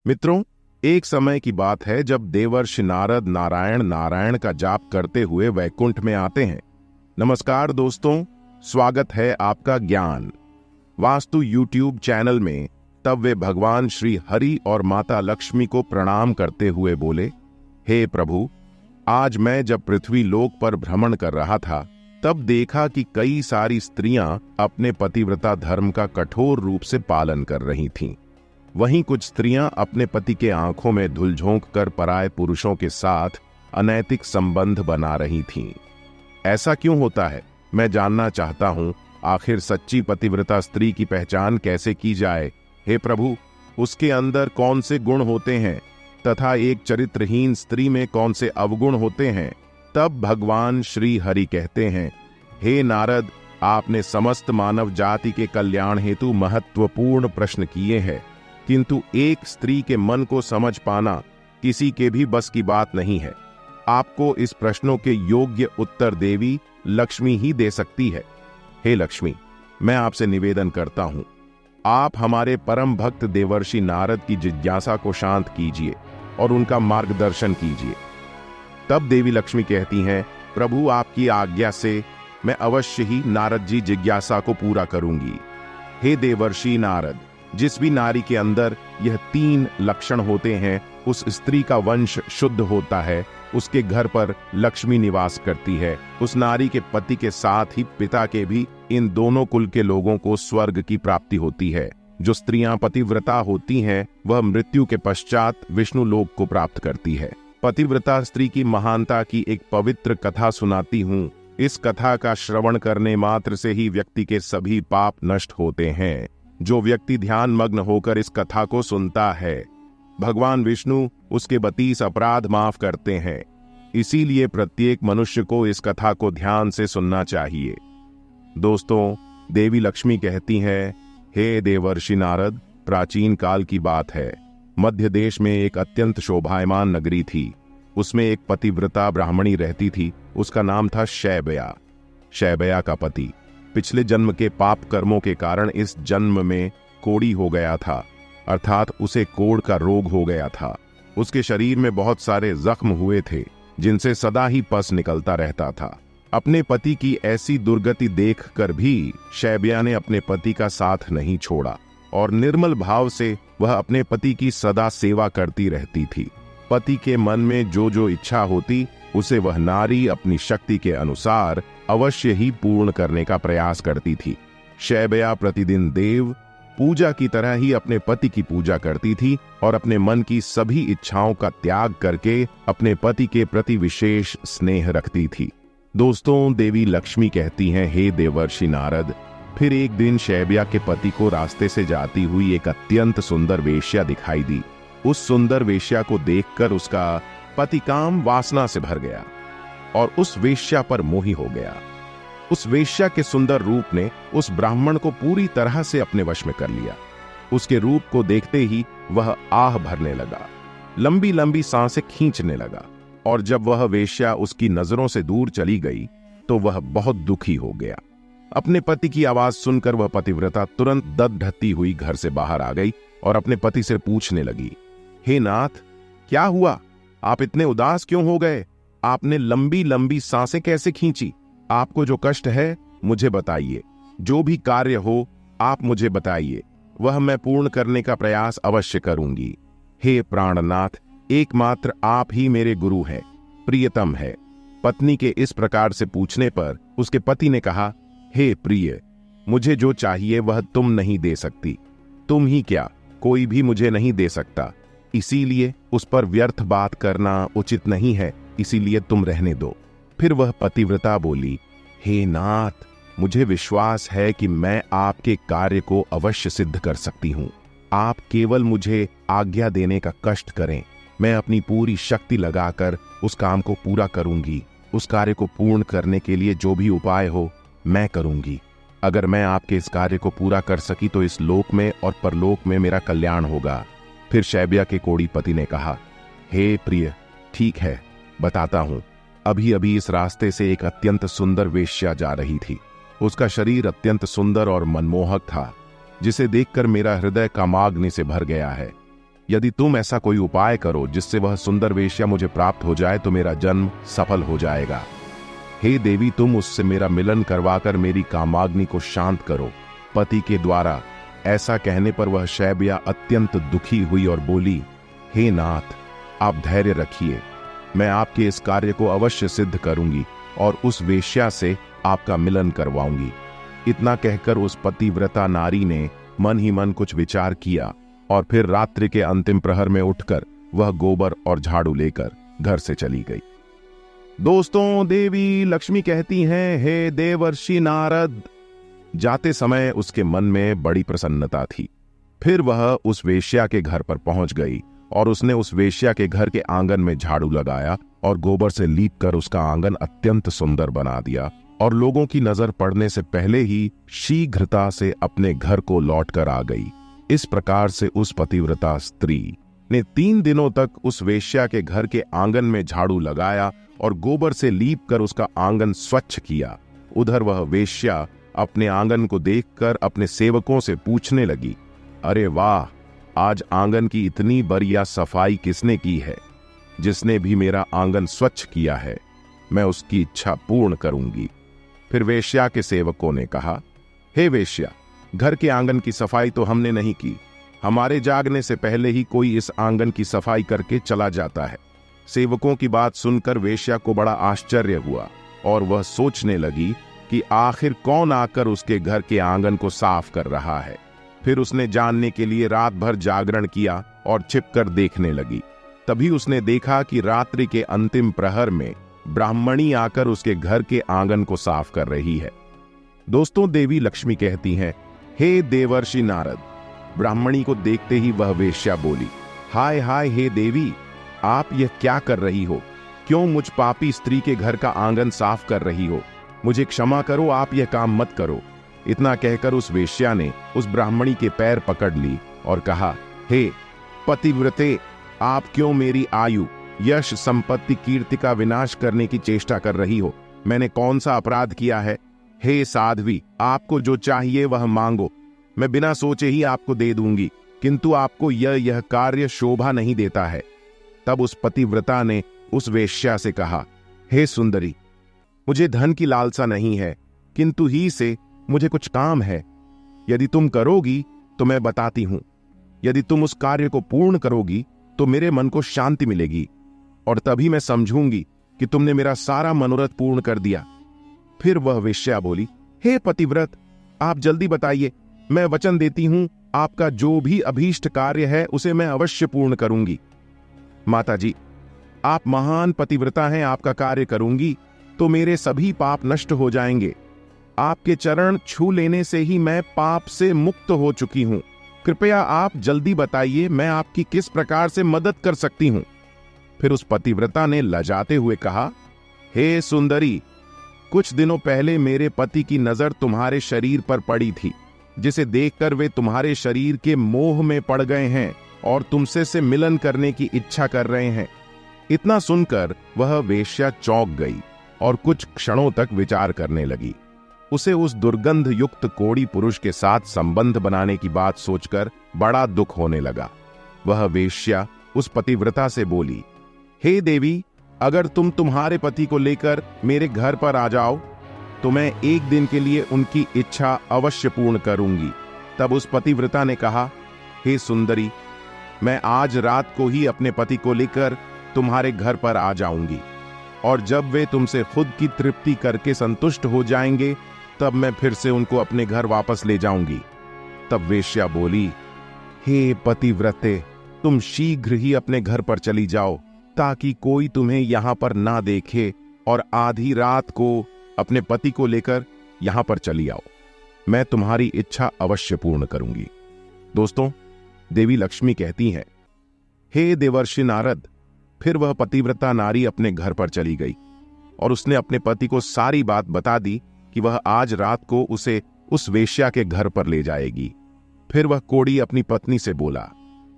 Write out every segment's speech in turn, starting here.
मित्रों, एक समय की बात है जब देवर्षि नारद नारायण नारायण का जाप करते हुए वैकुंठ में आते हैं। नमस्कार दोस्तों, स्वागत है आपका ज्ञान वास्तु यूट्यूब चैनल में। तब वे भगवान श्री हरि और माता लक्ष्मी को प्रणाम करते हुए बोले, हे प्रभु, आज मैं जब पृथ्वी लोक पर भ्रमण कर रहा था तब देखा कि कई सारी स्त्रियां अपने पतिव्रता धर्म का कठोर रूप से पालन कर रही थीं। वहीं कुछ स्त्रियां अपने पति के आंखों में धुल झोंक कर पराये पुरुषों के साथ अनैतिक संबंध बना रही थीं। ऐसा क्यों होता है, मैं जानना चाहता हूं। आखिर सच्ची पतिव्रता स्त्री की पहचान कैसे की जाए? हे प्रभु, उसके अंदर कौन से गुण होते हैं तथा एक चरित्रहीन स्त्री में कौन से अवगुण होते हैं? तब भगवान श्री हरि कहते हैं, हे नारद, आपने समस्त मानव जाति के कल्याण हेतु महत्वपूर्ण प्रश्न किए हैं, किंतु एक स्त्री के मन को समझ पाना किसी के भी बस की बात नहीं है। आपको इस प्रश्नों के योग्य उत्तर देवी लक्ष्मी ही दे सकती है। हे लक्ष्मी, मैं आपसे निवेदन करता हूं, आप हमारे परम भक्त देवर्षि नारद की जिज्ञासा को शांत कीजिए और उनका मार्गदर्शन कीजिए। तब देवी लक्ष्मी कहती हैं, प्रभु, आपकी आज्ञा से मैं अवश्य ही नारद जी जिज्ञासा को पूरा करूंगी। हे देवर्षि नारद, जिस भी नारी के अंदर यह 3 लक्षण होते हैं, उस स्त्री का वंश शुद्ध होता है, उसके घर पर लक्ष्मी निवास करती है। उस नारी के पति के साथ ही पिता के भी, इन दोनों कुल के लोगों को स्वर्ग की प्राप्ति होती है। जो स्त्रियां पतिव्रता होती हैं, वह मृत्यु के पश्चात विष्णु लोक को प्राप्त करती है। पतिव्रता स्त्री की महानता की एक पवित्र कथा सुनाती हूँ। इस कथा का श्रवण करने मात्र से ही व्यक्ति के सभी पाप नष्ट होते हैं। जो व्यक्ति ध्यान मग्न होकर इस कथा को सुनता है, भगवान विष्णु उसके 32 अपराध माफ करते हैं। इसीलिए प्रत्येक मनुष्य को इस कथा को ध्यान से सुनना चाहिए। दोस्तों, देवी लक्ष्मी कहती हैं, हे देवर्षि नारद, प्राचीन काल की बात है। मध्य देश में एक अत्यंत शोभायमान नगरी थी। उसमें एक पतिव्रता ब्राह्मणी रहती थी। उसका नाम था शैब्या। शैब्या का पति पिछले जन्म के पाप कर्मों के कारण इस जन्म में कोढ़ी हो गया था, अर्थात उसे कोढ़ का रोग हो गया था। उसके शरीर में बहुत सारे जख्म हुए थे, जिनसे सदा ही पस निकलता रहता था। अपने पति की ऐसी दुर्गति देखकर भी शैब्या ने अपने पति का साथ नहीं छोड़ा और निर्मल भाव से वह अपने पति की सदा सेवा करती रहती थी। पति के मन में जो जो इच्छा होती, उसे वह नारी अपनी शक्ति के अनुसार अवश्य ही पूर्ण करने का प्रयास करती थी। शैब्या प्रतिदिन देव पूजा की तरह ही अपने पति की पूजा करती थी और अपने मन की सभी इच्छाओं का त्याग करके अपने पति के प्रति विशेष स्नेह रखती थी। दोस्तों, देवी लक्ष्मी कहती हैं, हे देवर्षि नारद, फिर एक दिन शैब्या के पति को रास्ते से जाती हुई एक अत्यंत सुंदर वेश्या दिखाई दी। उस सुंदर वेश्या को देखकर उसका पति काम वासना से भर गया और उस वेश्या पर मोही हो गया। उस वेश्या के सुंदर रूप ने उस ब्राह्मण को पूरी तरह से अपने वश में कर लिया। उसके रूप को देखते ही वह आह भरने लगा, लंबी लंबी सांसें खींचने लगा, और जब वह वेश्या उसकी नजरों से दूर चली गई तो वह बहुत दुखी हो गया। अपने पति की आवाज सुनकर वह पतिव्रता तुरंत दत ढहती हुई घर से बाहर आ गई और अपने पति से पूछने लगी, हे नाथ, क्या हुआ? आप इतने उदास क्यों हो गए? आपने लंबी लंबी सांसें कैसे खींची? आपको जो कष्ट है मुझे बताइए। जो भी कार्य हो आप मुझे बताइए, वह मैं पूर्ण करने का प्रयास अवश्य करूंगी। हे प्राणनाथ, एकमात्र आप ही मेरे गुरु हैं, प्रियतम है। पत्नी के इस प्रकार से पूछने पर उसके पति ने कहा, हे प्रिय, मुझे जो चाहिए वह तुम नहीं दे सकती। तुम ही क्या, कोई भी मुझे नहीं दे सकता। इसीलिए उस पर व्यर्थ बात करना उचित नहीं है, इसीलिए तुम रहने दो। फिर वह पतिव्रता बोली, हे नाथ, मुझे विश्वास है कि मैं आपके कार्य को अवश्य सिद्ध कर सकती हूं। आप केवल मुझे आज्ञा देने का कष्ट करें, मैं अपनी पूरी शक्ति लगाकर उस काम को पूरा करूंगी। उस कार्य को पूर्ण करने के लिए जो भी उपाय हो मैं करूंगी। अगर मैं आपके इस कार्य को पूरा कर सकी तो इस लोक में और परलोक में मेरा कल्याण होगा। फिर शैब्या के कोढ़ी पति ने कहा, हे प्रिय, ठीक है, बताता हूं। अभी अभी इस रास्ते से एक अत्यंत सुंदर वेश्या जा रही थी। उसका शरीर अत्यंत सुंदर और मनमोहक था, जिसे देखकर मेरा हृदय कामाग्नि से भर गया है। यदि तुम ऐसा कोई उपाय करो जिससे वह सुंदर वेश्या मुझे प्राप्त हो जाए तो मेरा जन्म सफल हो जाएगा। हे देवी, तुम उससे मेरा मिलन करवाकर मेरी कामाग्नि को शांत करो। पति के द्वारा ऐसा कहने पर वह शैब्या अत्यंत दुखी हुई और बोली, हे नाथ, आप धैर्य रखिए, मैं आपके इस कार्य को अवश्य सिद्ध करूंगी और उस वेश्या से आपका मिलन करवाऊंगी। इतना कहकर उस पतिव्रता नारी ने मन ही मन कुछ विचार किया और फिर रात्रि के अंतिम प्रहर में उठकर वह गोबर और झाड़ू लेकर घर से चली गई। दोस्तों, देवी लक्ष्मी कहती हैं, हे देवर्षि नारद। जाते समय उसके मन में बड़ी प्रसन्नता थी। फिर वह उस वेश्या के घर पर पहुंच गई और उसने उस वेश्या के घर के आंगन में झाड़ू लगाया और गोबर से लीपकर उसका आंगन अत्यंत सुंदर बना दिया और लोगों की नजर पड़ने से पहले ही शीघ्रता से अपने घर को लौटकर आ गई। इस प्रकार से उस पतिव्रता स्त्री ने 3 दिनों तक उस वेश्या के घर के आंगन में झाड़ू लगाया और गोबर से लीपकर उसका आंगन स्वच्छ किया। उधर वह वेश्या अपने आंगन को देखकर अपने सेवकों से पूछने लगी, अरे वाह, आज आंगन की इतनी बढ़िया सफाई किसने की है? जिसने भी मेरा आंगन स्वच्छ किया है, मैं उसकी इच्छा पूर्ण करूंगी। फिर वेश्या के सेवकों ने कहा, हे वेश्या, घर के आंगन की सफाई तो हमने नहीं की। हमारे जागने से पहले ही कोई इस आंगन की सफाई करके चला जाता है। सेवकों की बात सुनकर वेश्या को बड़ा आश्चर्य हुआ और वह सोचने लगी कि आखिर कौन आकर उसके घर के आंगन को साफ कर रहा है। फिर उसने जानने के लिए रात भर जागरण किया और छिपकर देखने लगी। तभी उसने देखा कि रात्रि के अंतिम प्रहर में ब्राह्मणी आकर उसके घर के आंगन को साफ कर रही है। दोस्तों, देवी लक्ष्मी कहती हैं, हे देवर्षि नारद। ब्राह्मणी को देखते ही वह वेश्या बोली, हाय हाय, हे देवी, आप यह क्या कर रही हो? क्यों मुझ पापी स्त्री के घर का आंगन साफ कर रही हो? मुझे क्षमा करो, आप यह काम मत करो। इतना कहकर उस वेश्या ने उस ब्राह्मणी के पैर पकड़ ली और कहा, हे पतिव्रते, आप क्यों मेरी आयु, यश, संपत्ति, कीर्ति का विनाश करने की चेष्टा कर रही हो? मैंने कौन सा अपराध किया है? हे साध्वी, आपको जो चाहिए वह मांगो, मैं बिना सोचे ही आपको दे दूंगी, किंतु आपको यह कार्य शोभा नहीं देता है। तब उस पतिव्रता ने उस वेश्या से कहा, हे सुंदरी, मुझे धन की लालसा नहीं है, किंतु ही से मुझे कुछ काम है। यदि तुम करोगी तो मैं बताती हूं। यदि तुम उस कार्य को पूर्ण करोगी तो मेरे मन को शांति मिलेगी और तभी मैं समझूंगी कि तुमने मेरा सारा मनोरथ पूर्ण कर दिया। फिर वह वेश्या बोली, हे पतिव्रत, आप जल्दी बताइए, मैं वचन देती हूं आपका जो भी अभीष्ट कार्य है उसे मैं अवश्य पूर्ण करूंगी। माता जी, आप महान पतिव्रता हैं, आपका कार्य करूंगी तो मेरे सभी पाप नष्ट हो जाएंगे। आपके चरण छू लेने से ही मैं पाप से मुक्त हो चुकी हूं। कृपया आप जल्दी बताइए, मैं आपकी किस प्रकार से मदद कर सकती हूं? फिर उस पतिव्रता ने लजाते हुए कहा, हे सुंदरी, कुछ दिनों पहले मेरे पति की नजर तुम्हारे शरीर पर पड़ी थी, जिसे देखकर वे तुम्हारे शरीर के मोह में पड़ गए हैं और तुमसे से मिलन करने की इच्छा कर रहे हैं। इतना सुनकर वह वेश्या चौंक गई और कुछ क्षणों तक विचार करने लगी। उसे उस दुर्गंध युक्त कोढ़ी पुरुष के साथ संबंध बनाने की बात सोचकर बड़ा दुख होने लगा। वह वेश्या उस पतिव्रता से बोली, हे देवी, अगर तुम तुम्हारे पति को लेकर मेरे घर पर आ जाओ तो मैं एक दिन के लिए उनकी इच्छा अवश्य पूर्ण करूंगी। तब उस पतिव्रता ने कहा, हे सुंदरी, मैं आज रात को ही अपने पति को लेकर तुम्हारे घर पर आ जाऊंगी और जब वे तुमसे खुद की तृप्ति करके संतुष्ट हो जाएंगे तब मैं फिर से उनको अपने घर वापस ले जाऊंगी। तब वेश्या बोली, हे पतिव्रते, तुम शीघ्र ही अपने घर पर चली जाओ ताकि कोई तुम्हें यहां पर ना देखे और आधी रात को अपने पति को लेकर यहां पर चली आओ। मैं तुम्हारी इच्छा अवश्य पूर्ण करूंगी। दोस्तों, देवी लक्ष्मी कहती हैं, हे देवर्षि नारद। फिर वह पतिव्रता नारी अपने घर पर चली गई और उसने अपने पति को सारी बात बता दी कि वह आज रात को उसे उस वेश्या के घर पर ले जाएगी। फिर वह कोढ़ी अपनी पत्नी से बोला,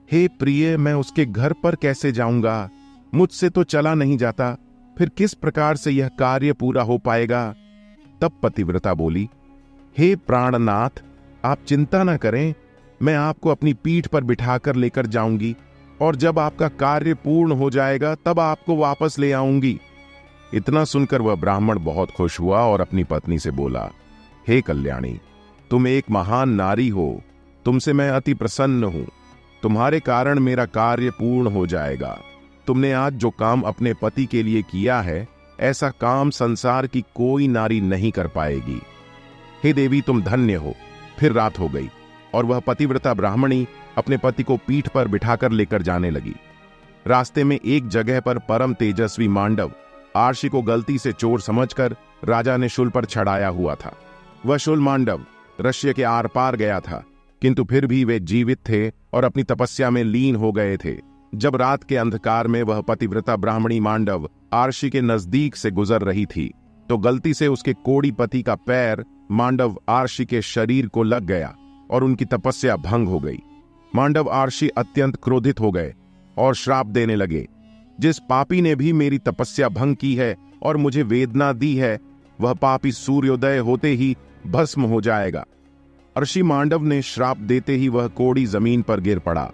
हे प्रिय, मैं उसके घर पर कैसे जाऊंगा? मुझसे तो चला नहीं जाता, फिर किस प्रकार से यह कार्य पूरा हो पाएगा? तब पतिव्रता बोली, हे प्राणनाथ, आप चिंता न करें, मैं आपको अपनी पीठ पर बिठाकर लेकर जाऊंगी और जब आपका कार्य पूर्ण हो जाएगा तब आपको वापस ले आऊंगी। इतना सुनकर वह ब्राह्मण बहुत खुश हुआ और अपनी पत्नी से बोला, हे कल्याणी, तुम एक महान नारी हो, तुमसे मैं अति प्रसन्न हूं। तुम्हारे कारण मेरा कार्य पूर्ण हो जाएगा। तुमने आज जो काम अपने पति के लिए किया है, ऐसा काम संसार की कोई नारी नहीं कर पाएगी। हे देवी, तुम धन्य हो। फिर रात हो गई और वह पतिव्रता ब्राह्मणी अपने पति को पीठ पर बिठाकर लेकर जाने लगी। रास्ते में एक जगह पर परम तेजस्वी मांडव आर्षि को गलती से चोर समझकर राजा ने शूल पर चढ़ाया हुआ था। वह शूल मांडव रश्य के आर पार गया था, किंतु फिर भी वे जीवित थे और अपनी तपस्या में लीन हो गए थे। जब रात के अंधकार में वह पतिव्रता ब्राह्मणी मांडव आर्षि के नजदीक से गुजर रही थी, तो गलती से उसके कोड़ी पति का पैर मांडव आर्षि के शरीर को लग गया और उनकी तपस्या भंग हो गई। मांडव आर्षि अत्यंत क्रोधित हो गए और श्राप देने लगे, जिस पापी ने भी मेरी तपस्या भंग की है और मुझे वेदना दी है, वह पापी सूर्योदय होते ही भस्म हो जाएगा। अर्षि मांडव ने श्राप देते ही वह कोड़ी जमीन पर गिर पड़ा।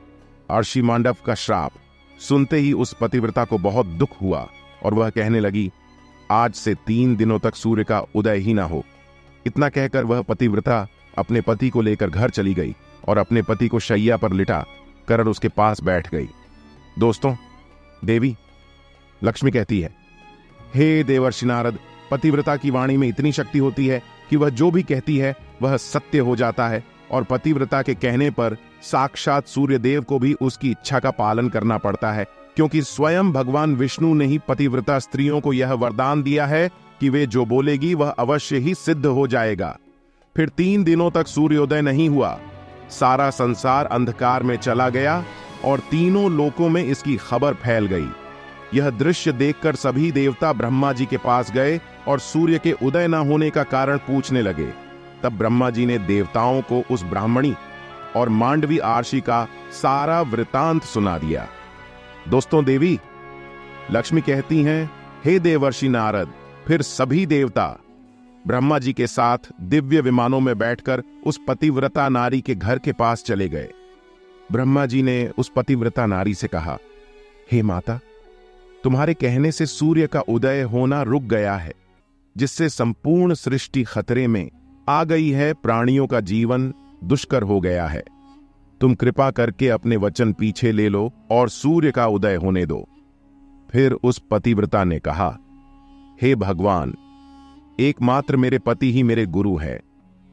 अर्षि मांडव का श्राप सुनते ही उस पतिव्रता को बहुत दुख हुआ और वह कहने लगी, आज से 3 दिनों तक सूर्य का उदय ही ना हो। इतना कहकर वह पतिव्रता अपने पति को लेकर घर चली गई और अपने पति को शैया पर लिटा कर उसके पास बैठ गई। दोस्तों, देवी लक्ष्मी कहती है, हे देवर्षि नारद, पतिव्रता की वाणी में इतनी शक्ति होती है कि वह जो भी कहती है वह सत्य हो जाता है, और पतिव्रता के कहने पर साक्षात सूर्यदेव को भी उसकी इच्छा का पालन करना पड़ता है, क्योंकि स्वयं भगवान विष्णु ने ही पतिव्रता स्त्रियों को यह वरदान दिया है कि वे जो बोलेगी वह अवश्य ही सिद्ध हो जाएगा। फिर 3 दिनों तक सूर्योदय नहीं हुआ। सारा संसार अंधकार में चला गया और तीनों लोकों में इसकी खबर फैल गई। यह दृश्य देखकर सभी देवता ब्रह्मा जी के पास गए और सूर्य के उदय न होने का कारण पूछने लगे। तब ब्रह्मा जी ने देवताओं को उस ब्राह्मणी और मांडवी आर्षि का सारा वृतांत सुना दिया। दोस्तों, देवी लक्ष्मी कहती हैं, हे देवर्षि नारद, फिर सभी देवता ब्रह्मा जी के साथ दिव्य विमानों में बैठकर उस पतिव्रता नारी के घर के पास चले गए। ब्रह्मा जी ने उस पतिव्रता नारी से कहा, हे माता, तुम्हारे कहने से सूर्य का उदय होना रुक गया है, जिससे संपूर्ण सृष्टि खतरे में आ गई है। प्राणियों का जीवन दुष्कर हो गया है। तुम कृपा करके अपने वचन पीछे ले लो और सूर्य का उदय होने दो। फिर उस पतिव्रता ने कहा, हे भगवान, एकमात्र मेरे पति ही मेरे गुरु है।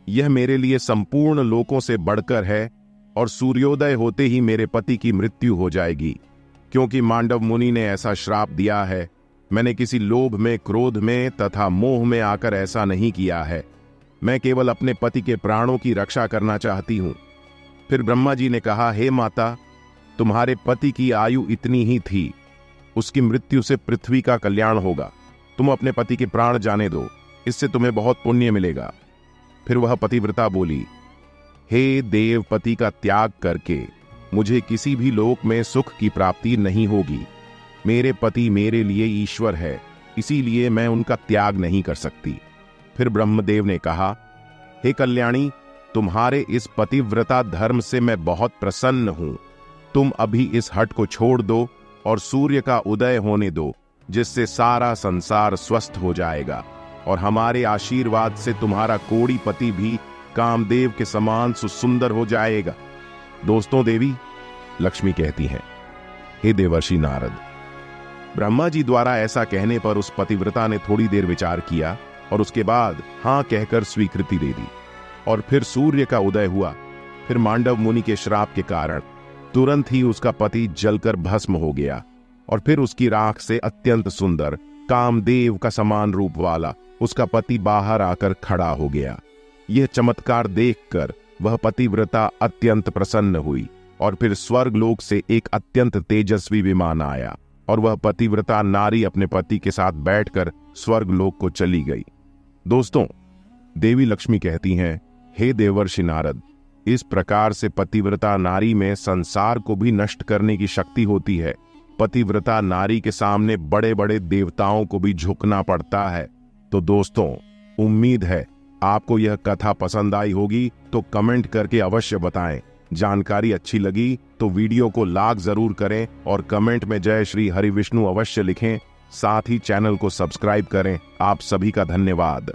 यह मेरे लिए संपूर्ण लोकों से बढ़कर है और सूर्योदय होते ही मेरे पति की मृत्यु हो जाएगी, क्योंकि मांडव मुनि ने ऐसा श्राप दिया है। मैंने किसी लोभ में, क्रोध में तथा मोह में आकर ऐसा नहीं किया है। मैं केवल अपने पति के प्राणों की रक्षा करना चाहती हूं। फिर ब्रह्मा जी ने कहा, हे माता, तुम्हारे पति की आयु इतनी ही थी, उसकी मृत्यु से पृथ्वी का कल्याण होगा। तुम अपने पति के प्राण जाने दो, इससे तुम्हें बहुत पुण्य मिलेगा। फिर वह पतिव्रता बोली, हे देव, पति का त्याग करके मुझे किसी भी लोक में सुख की प्राप्ति नहीं होगी। मेरे पति मेरे लिए ईश्वर है, इसीलिए मैं उनका त्याग नहीं कर सकती। फिर ब्रह्मदेव ने कहा, हे कल्याणी, तुम्हारे इस पतिव्रता धर्म से मैं बहुत प्रसन्न हूं। तुम अभी इस हट को छोड़ दो और सूर्य का उदय होने दो, जिससे सारा संसार स्वस्थ हो जाएगा और हमारे आशीर्वाद से तुम्हारा कोड़ी पति भी कामदेव के समान सुसुंदर हो जाएगा। दोस्तों, देवी लक्ष्मी कहती हैं, हे देवर्षि नारद, ब्रह्मा जी द्वारा ऐसा कहने पर उस पतिव्रता ने थोड़ी देर विचार किया और उसके बाद हां कहकर स्वीकृति दे दी। और फिर सूर्य का उदय हुआ। फिर मांडव मुनि के श्राप के कारण तुरंत ही उसका पति जलकर भस्म हो गया और फिर उसकी राख से अत्यंत सुंदर कामदेव का समान रूप वाला उसका पति बाहर आकर खड़ा हो गया। यह चमत्कार देखकर वह पतिव्रता अत्यंत प्रसन्न हुई और फिर स्वर्गलोक से एक अत्यंत तेजस्वी विमान आया और वह पतिव्रता नारी अपने पति के साथ बैठकर स्वर्गलोक को चली गई। दोस्तों, देवी लक्ष्मी कहती हैं, हे देवर्षि नारद, इस प्रकार से पतिव्रता नारी में संसार को भी नष्ट करने की शक्ति होती है। पतिव्रता नारी के सामने बड़े बड़े देवताओं को भी झुकना पड़ता है। तो दोस्तों, उम्मीद है आपको यह कथा पसंद आई होगी, तो कमेंट करके अवश्य बताएं। जानकारी अच्छी लगी तो वीडियो को लाइक जरूर करें और कमेंट में जय श्री हरि विष्णु अवश्य लिखें। साथ ही चैनल को सब्सक्राइब करें। आप सभी का धन्यवाद।